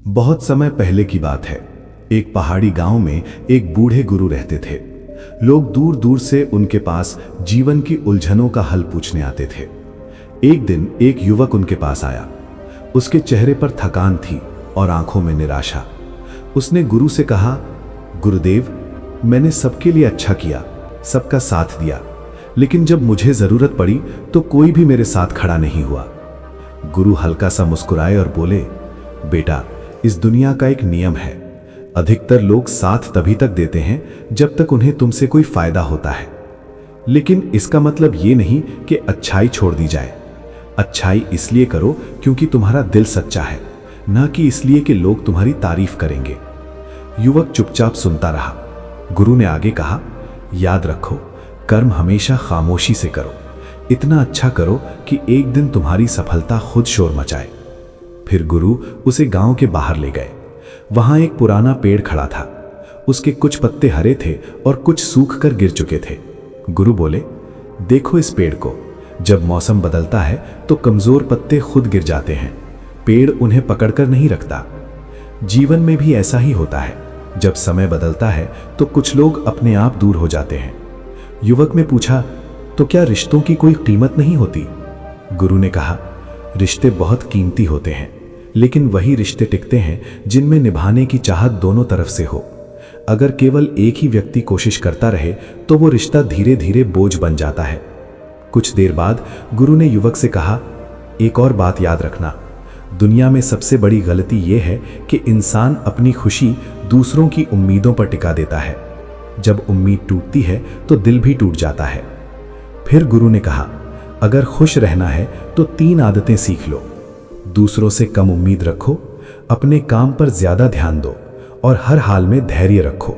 बहुत समय पहले की बात है। एक पहाड़ी गांव में एक बूढ़े गुरु रहते थे। लोग दूर दूर से उनके पास जीवन की उलझनों का हल पूछने आते थे। एक दिन एक युवक उनके पास आया। उसके चेहरे पर थकान थी और आंखों में निराशा। उसने गुरु से कहा, गुरुदेव, मैंने सबके लिए अच्छा किया, सबका साथ दिया, लेकिन जब मुझे जरूरत पड़ी तो कोई भी मेरे साथ खड़ा नहीं हुआ। गुरु हल्का सा मुस्कुराए और बोले, बेटा, इस दुनिया का एक नियम है। अधिकतर लोग साथ तभी तक देते हैं जब तक उन्हें तुमसे कोई फायदा होता है। लेकिन इसका मतलब ये नहीं कि अच्छाई छोड़ दी जाए। अच्छाई इसलिए करो क्योंकि तुम्हारा दिल सच्चा है, न कि इसलिए कि लोग तुम्हारी तारीफ करेंगे। युवक चुपचाप सुनता रहा। गुरु ने आगे कहा, याद रखो, कर्म हमेशा खामोशी से करो। इतना अच्छा करो कि एक दिन तुम्हारी सफलता खुद शोर मचाए। फिर गुरु उसे गांव के बाहर ले गए। वहां एक पुराना पेड़ खड़ा था। उसके कुछ पत्ते हरे थे और कुछ सूख कर गिर चुके थे। गुरु बोले, देखो इस पेड़ को, जब मौसम बदलता है तो कमजोर पत्ते खुद गिर जाते हैं, पेड़ उन्हें पकड़कर नहीं रखता। जीवन में भी ऐसा ही होता है। जब समय बदलता है तो कुछ लोग अपने आप दूर हो जाते हैं। युवक ने पूछा, तो क्या रिश्तों की कोई कीमत नहीं होती? गुरु ने कहा, रिश्ते बहुत कीमती होते हैं, लेकिन वही रिश्ते टिकते हैं जिनमें निभाने की चाहत दोनों तरफ से हो। अगर केवल एक ही व्यक्ति कोशिश करता रहे तो वो रिश्ता धीरे धीरे बोझ बन जाता है। कुछ देर बाद गुरु ने युवक से कहा, एक और बात याद रखना, दुनिया में सबसे बड़ी गलती यह है कि इंसान अपनी खुशी दूसरों की उम्मीदों पर टिका देता है। जब उम्मीद टूटती है तो दिल भी टूट जाता है। फिर गुरु ने कहा, अगर खुश रहना है तो 3 आदतें सीख लो। दूसरों से कम उम्मीद रखो, अपने काम पर ज्यादा ध्यान दो और हर हाल में धैर्य रखो।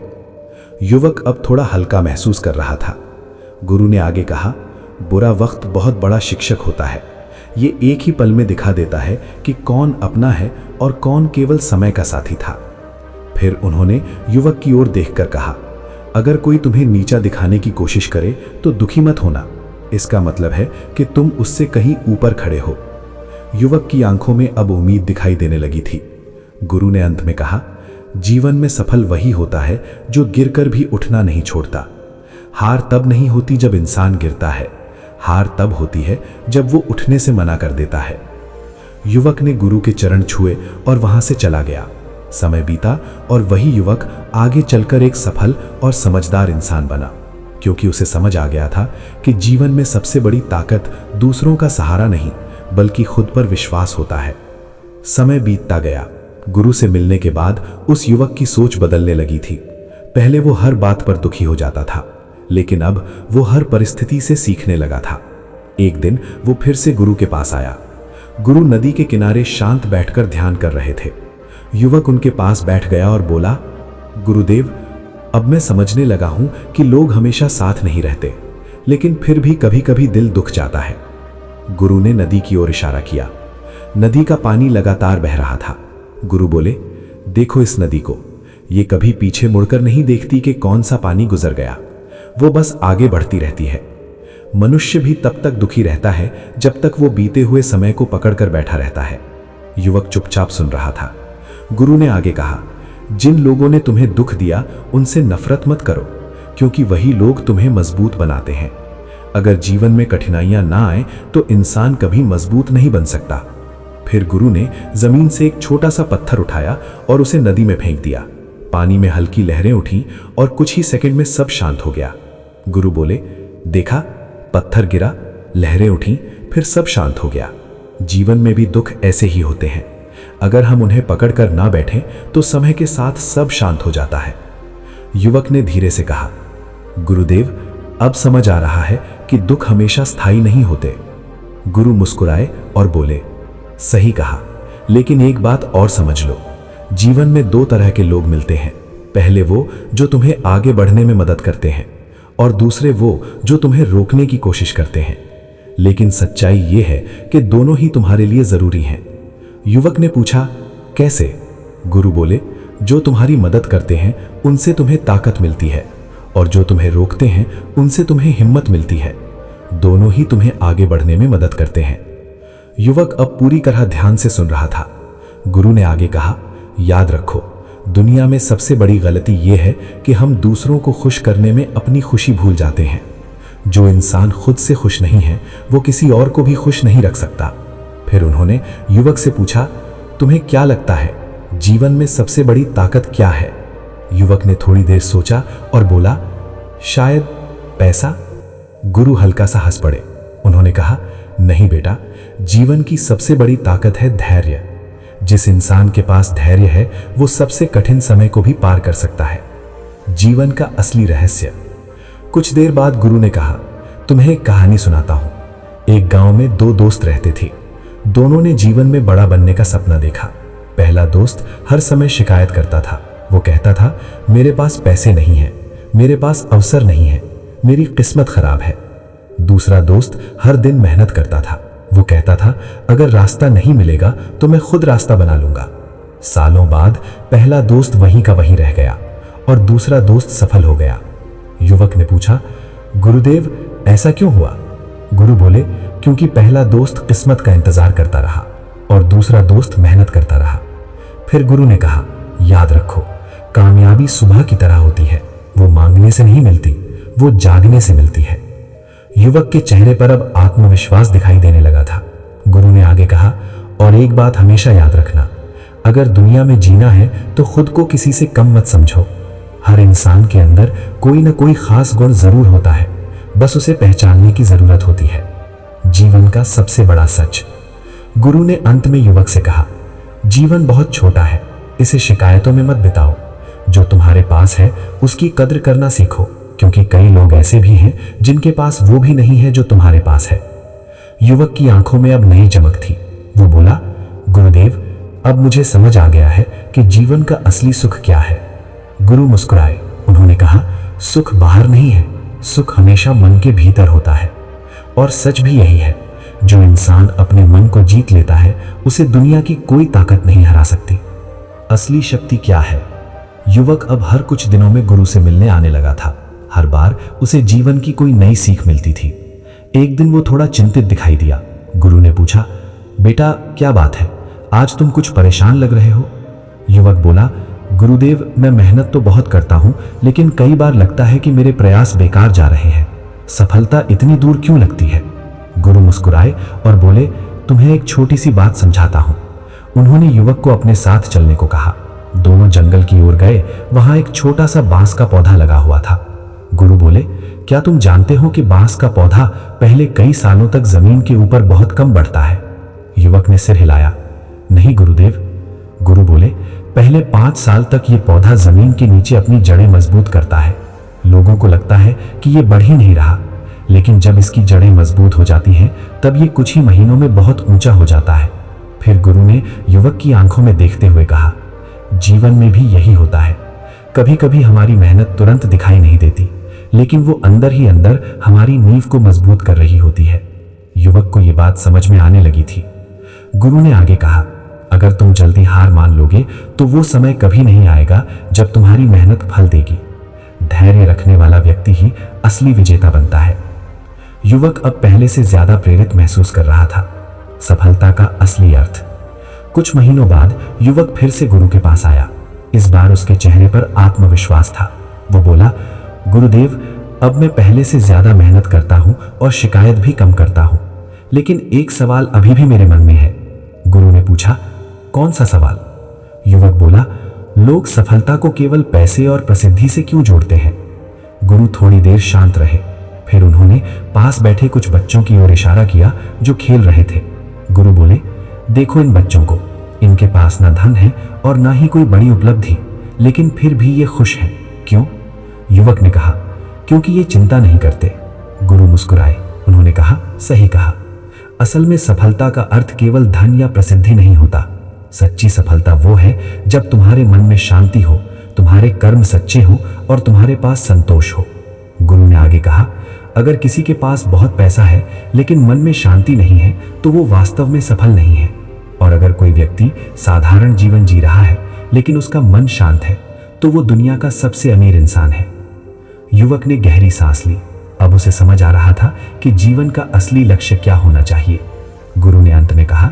युवक अब थोड़ा हल्का महसूस कर रहा था। गुरु ने आगे कहा, बुरा वक्त बहुत बड़ा शिक्षक होता है। ये एक ही पल में दिखा देता है कि कौन अपना है और कौन केवल समय का साथी था। फिर उन्होंने युवक की ओर देखकर कहा, अगर कोई तुम्हें नीचा दिखाने की कोशिश करे तो दुखी मत होना। इसका मतलब है कि तुम उससे कहीं ऊपर खड़े हो। युवक की आंखों में अब उम्मीद दिखाई देने लगी थी। गुरु ने अंत में कहा, जीवन में सफल वही होता है जो गिरकर भी उठना नहीं छोड़ता। हार तब नहीं होती जब इंसान गिरता है, हार तब होती है जब वो उठने से मना कर देता है। युवक ने गुरु के चरण छुए और वहां से चला गया। समय बीता और वही युवक आगे चलकर एक सफल और समझदार इंसान बना, क्योंकि उसे समझ आ गया था कि जीवन में सबसे बड़ी ताकत दूसरों का सहारा नहीं बल्कि खुद पर विश्वास होता है। समय बीतता गया। गुरु से मिलने के बाद उस युवक की सोच बदलने लगी थी। पहले वो हर बात पर दुखी हो जाता था, लेकिन अब वो हर परिस्थिति से सीखने लगा था। एक दिन वो फिर से गुरु के पास आया। गुरु नदी के किनारे शांत बैठकर ध्यान कर रहे थे। युवक उनके पास बैठ गया और बोला, गुरुदेव, अब मैं समझने लगा हूं कि लोग हमेशा साथ नहीं रहते, लेकिन फिर भी कभी कभी दिल दुख जाता है। गुरु ने नदी की ओर इशारा किया। नदी का पानी लगातार बह रहा था। गुरु बोले, देखो इस नदी को, ये कभी पीछे मुड़कर नहीं देखती कि कौन सा पानी गुजर गया, वो बस आगे बढ़ती रहती है। मनुष्य भी तब तक दुखी रहता है जब तक वो बीते हुए समय को पकड़कर बैठा रहता है। युवक चुपचाप सुन रहा था। गुरु ने आगे कहा, जिन लोगों ने तुम्हें दुख दिया उनसे नफरत मत करो, क्योंकि वही लोग तुम्हें मजबूत बनाते हैं। अगर जीवन में कठिनाइयां ना आए तो इंसान कभी मजबूत नहीं बन सकता। फिर गुरु ने जमीन से एक छोटा सा पत्थर उठाया और उसे नदी में फेंक दिया। पानी में हल्की लहरें उठी और कुछ ही सेकंड में सब शांत हो गया। गुरु बोले, देखा, पत्थर गिरा, लहरें उठी, फिर सब शांत हो गया। जीवन में भी दुख ऐसे ही होते हैं। अगर हम उन्हें पकड़कर ना बैठें तो समय के साथ सब शांत हो जाता है। युवक ने धीरे से कहा, गुरुदेव, अब समझ आ रहा है कि दुख हमेशा स्थायी नहीं होते। गुरु मुस्कुराए और बोले, सही कहा, लेकिन एक बात और समझ लो, जीवन में 2 तरह के लोग मिलते हैं। पहले वो जो तुम्हें आगे बढ़ने में मदद करते हैं, और दूसरे वो जो तुम्हें रोकने की कोशिश करते हैं। लेकिन सच्चाई ये है कि दोनों ही तुम्हारे लिए जरूरी हैं। युवक ने पूछा, कैसे? गुरु बोले, जो तुम्हारी मदद करते हैं उनसे तुम्हें ताकत मिलती है, और जो तुम्हें रोकते हैं उनसे तुम्हें हिम्मत मिलती है। दोनों ही तुम्हें आगे बढ़ने में मदद करते हैं। युवक अब पूरी तरह ध्यान से सुन रहा था। गुरु ने आगे कहा, याद रखो, दुनिया में सबसे बड़ी गलती यह है कि हम दूसरों को खुश करने में अपनी खुशी भूल जाते हैं। जो इंसान खुद से खुश नहीं है वो किसी और को भी खुश नहीं रख सकता। फिर उन्होंने युवक से पूछा, तुम्हें क्या लगता है जीवन में सबसे बड़ी ताकत क्या है? युवक ने थोड़ी देर सोचा और बोला, शायद पैसा। गुरु हल्का सा हंस पड़े। उन्होंने कहा, नहीं बेटा, जीवन की सबसे बड़ी ताकत है धैर्य। जिस इंसान के पास धैर्य है वो सबसे कठिन समय को भी पार कर सकता है। जीवन का असली रहस्य। कुछ देर बाद गुरु ने कहा, तुम्हें एक कहानी सुनाता हूं। एक गांव में दो दोस्त रहते थे। दोनों ने जीवन में बड़ा बनने का सपना देखा। पहला दोस्त हर समय शिकायत करता था। वो कहता था, मेरे पास पैसे नहीं है, मेरे पास अवसर नहीं है, मेरी किस्मत खराब है। दूसरा दोस्त हर दिन मेहनत करता था। वो कहता था, अगर रास्ता नहीं मिलेगा तो मैं खुद रास्ता बना लूंगा। सालों बाद पहला दोस्त वहीं का वहीं रह गया और दूसरा दोस्त सफल हो गया। युवक ने पूछा, गुरुदेव ऐसा क्यों हुआ? गुरु बोले, क्योंकि पहला दोस्त किस्मत का इंतजार करता रहा और दूसरा दोस्त मेहनत करता रहा। फिर गुरु ने कहा, याद रखो, कामयाबी सुबह की तरह होती है। वो मांगने से नहीं मिलती, वो जागने से मिलती है। युवक के चेहरे पर अब आत्मविश्वास दिखाई देने लगा था। गुरु ने आगे कहा, और एक बात हमेशा याद रखना, अगर दुनिया में जीना है तो खुद को किसी से कम मत समझो। हर इंसान के अंदर कोई ना कोई खास गुण जरूर होता है, बस उसे पहचानने की जरूरत होती है। जीवन का सबसे बड़ा सच। गुरु ने अंत में युवक से कहा, जीवन बहुत छोटा है, इसे शिकायतों में मत बिताओ। जो तुम्हारे पास है उसकी कद्र करना सीखो, क्योंकि कई लोग ऐसे भी हैं जिनके पास वो भी नहीं है जो तुम्हारे पास है। युवक की आंखों में अब नई चमक थी। वो बोला, गुरुदेव, अब मुझे समझ आ गया है कि जीवन का असली सुख क्या है। गुरु मुस्कुराए। उन्होंने कहा, सुख बाहर नहीं है, सुख हमेशा मन के भीतर होता है। और सच भी यही है, जो इंसान अपने मन को जीत लेता है उसे दुनिया की कोई ताकत नहीं हरा सकती। असली शक्ति क्या है? युवक अब हर कुछ दिनों में गुरु से मिलने आने लगा था। हर बार उसे जीवन की कोई नई सीख मिलती थी। एक दिन वो थोड़ा चिंतित दिखाई दिया। गुरु ने पूछा, बेटा क्या बात है, आज तुम कुछ परेशान लग रहे हो? युवक बोला, गुरुदेव, मैं मेहनत तो बहुत करता हूं, लेकिन कई बार लगता है कि मेरे प्रयास बेकार जा रहे हैं। सफलता इतनी दूर क्यों लगती है? गुरु मुस्कुराए और बोले, तुम्हें एक छोटी सी बात समझाता हूं। उन्होंने युवक को अपने साथ चलने को कहा। दोनों जंगल की ओर गए। वहां एक छोटा सा बांस का पौधा लगा हुआ था। गुरु बोले, क्या तुम जानते हो कि बांस का पौधा पहले कई सालों तक जमीन के ऊपर बहुत कम बढ़ता है? युवक ने सिर हिलाया। नहीं गुरुदेव। गुरु बोले, पहले 5 साल तक ये पौधा जमीन के नीचे अपनी जड़ें मजबूत करता है। लोगों को लगता है कि ये बढ़ ही नहीं रहा, लेकिन जब इसकी जड़ें मजबूत हो जाती हैं तब ये कुछ ही महीनों में बहुत ऊंचा हो जाता है। फिर गुरु ने युवक की आंखों में देखते हुए कहा, जीवन में भी यही होता है। कभी कभी हमारी मेहनत तुरंत दिखाई नहीं देती, लेकिन वो अंदर ही अंदर हमारी नींव को मजबूत कर रही होती है। युवक को ये बात समझ में आने लगी थी। गुरु ने आगे कहा, अगर तुम जल्दी हार मान लोगे तो वो समय कभी नहीं आएगा जब तुम्हारी मेहनत फल देगी। धैर्य रखने वाला व्यक्ति ही असली विजेता बनता है। युवक अब पहले से ज्यादा प्रेरित महसूस कर रहा था। सफलता का असली अर्थ। कुछ महीनों बाद युवक फिर से गुरु के पास आया। इस बार उसके चेहरे पर आत्मविश्वास था। वो बोला, गुरुदेव, अब मैं पहले से ज्यादा मेहनत करता हूं और शिकायत भी कम करता हूं, लेकिन एक सवाल अभी भी मेरे मन में है। गुरु ने पूछा, कौन सा सवाल? युवक बोला, लोग सफलता को केवल पैसे और प्रसिद्धि से क्यों जोड़ते हैं? गुरु थोड़ी देर शांत रहे। फिर उन्होंने पास बैठे कुछ बच्चों की ओर इशारा किया जो खेल रहे थे। गुरु बोले, देखो इन बच्चों को, इनके पास ना धन है और ना ही कोई बड़ी उपलब्धि, लेकिन फिर भी ये खुश हैं। क्यों? युवक ने कहा, क्योंकि ये चिंता नहीं करते। गुरु मुस्कुराए। उन्होंने कहा, सही कहा। असल में सफलता का अर्थ केवल धन या प्रसिद्धि नहीं होता। सच्ची सफलता वो है जब तुम्हारे मन में शांति हो, तुम्हारे कर्म सच्चे हो और तुम्हारे पास संतोष हो। गुरु ने आगे कहा, अगर किसी के पास बहुत पैसा है लेकिन मन में शांति नहीं है तो वो वास्तव में सफल नहीं है। और अगर कोई व्यक्ति साधारण जीवन जी रहा है लेकिन उसका मन शांत है तो वो दुनिया का सबसे अमीर इंसान है। युवक ने गहरी सांस ली। अब उसे समझ आ रहा था कि जीवन का असली लक्ष्य क्या होना चाहिए। गुरु ने अंत में कहा,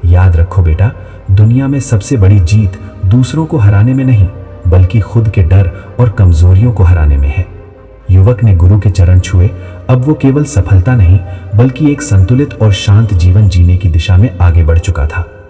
याद रखो बेटा, दुनिया में सबसे बड़ी जीत दूसरों को हराने में नहीं, बल्कि खुद के डर और कमजोरियों को हराने में है। युवक ने गुरु के चरण छुए। अब वो केवल सफलता नहीं, बल्कि एक संतुलित और शांत जीवन जीने की दिशा में आगे बढ़ चुका था।